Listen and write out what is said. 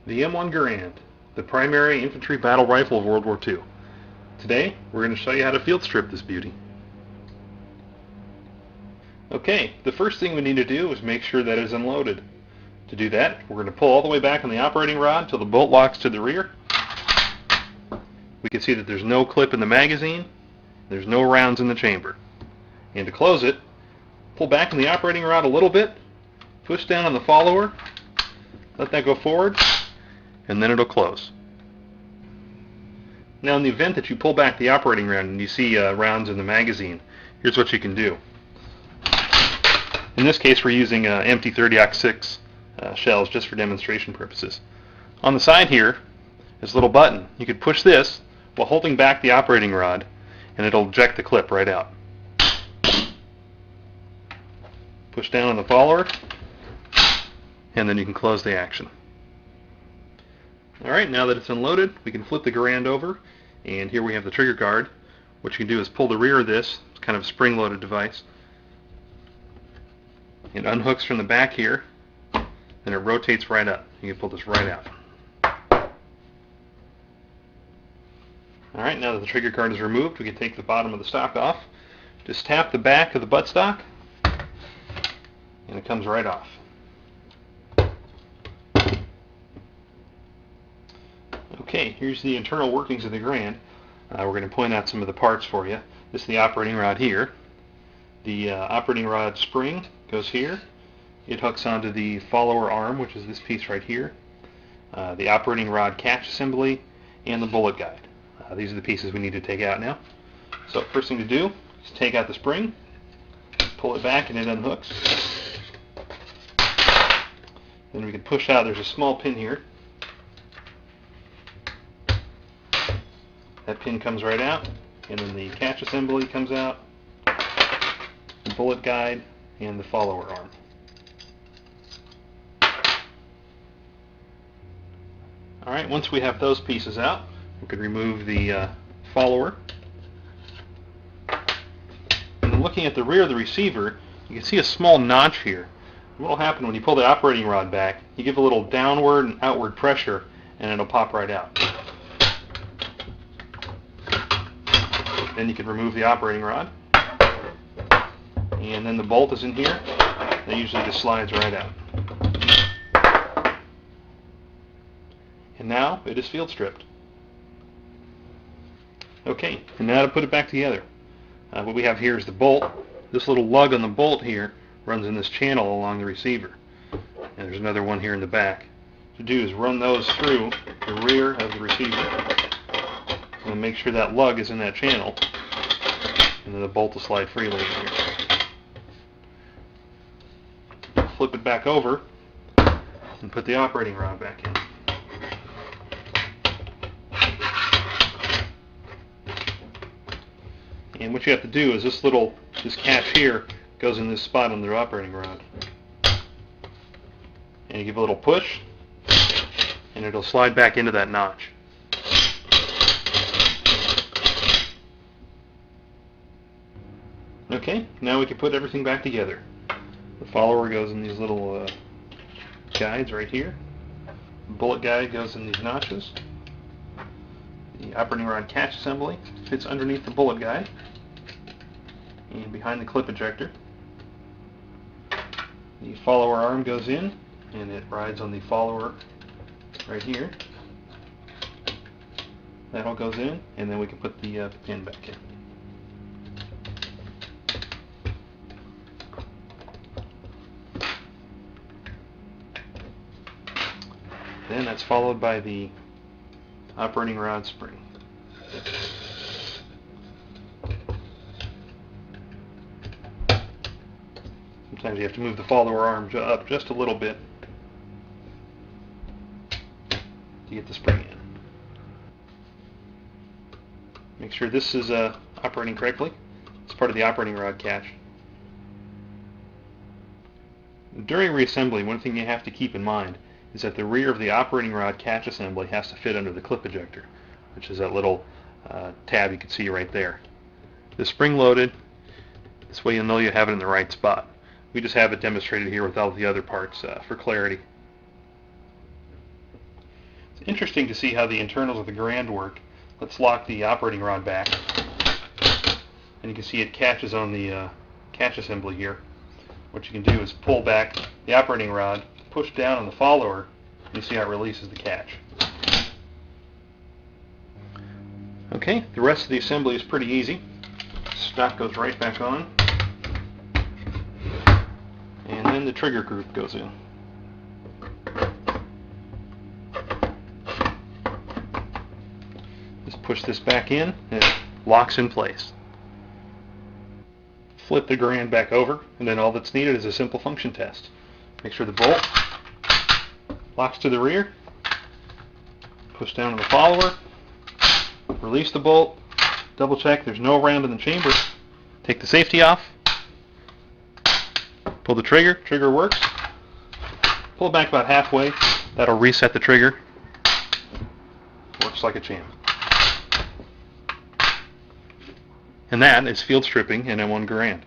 The M1 Garand, the primary infantry battle rifle of World War II. Today, we're going to show you how to field strip this beauty. Okay, the first thing we need to do is make sure that it is unloaded. To do that, we're going to pull all the way back on the operating rod until the bolt locks to the rear. We can see that there's no clip in the magazine, there's no rounds in the chamber. And to close it, pull back on the operating rod a little bit, push down on the follower, let that go forward, and then it'll close. Now in the event that you pull back the operating rod and you see rounds in the magazine, here's what you can do. In this case we're using empty 30-06 shells just for demonstration purposes. On the side here is a little button. You could push this while holding back the operating rod and it'll eject the clip right out. Push down on the follower and then you can close the action. Alright, now that it's unloaded, we can flip the Garand over, and here we have the trigger guard. What you can do is pull the rear of this, it's kind of a spring-loaded device. It unhooks from the back here, and it rotates right up. You can pull this right out. Alright, now that the trigger guard is removed, we can take the bottom of the stock off. Just tap the back of the buttstock, and it comes right off. Okay, here's the internal workings of the Garand. We're going to point out some of the parts for you. This is the operating rod here. The operating rod spring goes here. It hooks onto the follower arm, which is this piece right here. The operating rod catch assembly and the bullet guide. These are the pieces we need to take out now. So first thing to do is take out the spring, pull it back and it unhooks. Then we can push out, there's a small pin here. That pin comes right out, and then the catch assembly comes out, the bullet guide, and the follower arm. Alright, once we have those pieces out, we can remove the follower. And then looking at the rear of the receiver, you can see a small notch here. What will happen when you pull the operating rod back, you give a little downward and outward pressure, and it'll pop right out. Then you can remove the operating rod, and then the bolt is in here. That usually just slides right out. And now it is field stripped. Okay, and now to put it back together. What we have here is the bolt. This little lug on the bolt here runs in this channel along the receiver. And there's another one here in the back. What to do is run those through the rear of the receiver. And make sure that lug is in that channel, and then the bolt will slide freely in here. Flip it back over and put the operating rod back in. And what you have to do is this catch here goes in this spot on the operating rod. And you give a little push, and it'll slide back into that notch. Okay, now we can put everything back together. The follower goes in these little guides right here. The bullet guide goes in these notches. The operating rod catch assembly fits underneath the bullet guide and behind the clip ejector. The follower arm goes in and it rides on the follower right here. That all goes in, and then we can put the pin back in. Then that's followed by the operating rod spring. Sometimes you have to move the follower arm up just a little bit to get the spring in. Make sure this is operating correctly. It's part of the operating rod catch. During reassembly, one thing you have to keep in mind is that the rear of the operating rod catch assembly has to fit under the clip ejector, which is that little tab you can see right there. The spring loaded, this way you'll know you have it in the right spot. We just have it demonstrated here with all the other parts for clarity. interesting to see how the internals of the Garand work. Let's lock the operating rod back, and you can see it catches on the catch assembly here. What you can do is pull back the operating rod, push down on the follower, and you see how it releases the catch. Okay, the rest of the assembly is pretty easy. Stock goes right back on, and then the trigger group goes in. Just push this back in, and it locks in place. Flip the Garand back over, and then all that's needed is a simple function test. Make sure the bolt locks to the rear, push down on the follower, release the bolt, double check there's no round in the chamber, take the safety off, pull the trigger, trigger works, pull it back about halfway, that'll reset the trigger, works like a champ. And that is field stripping in M1 Garand.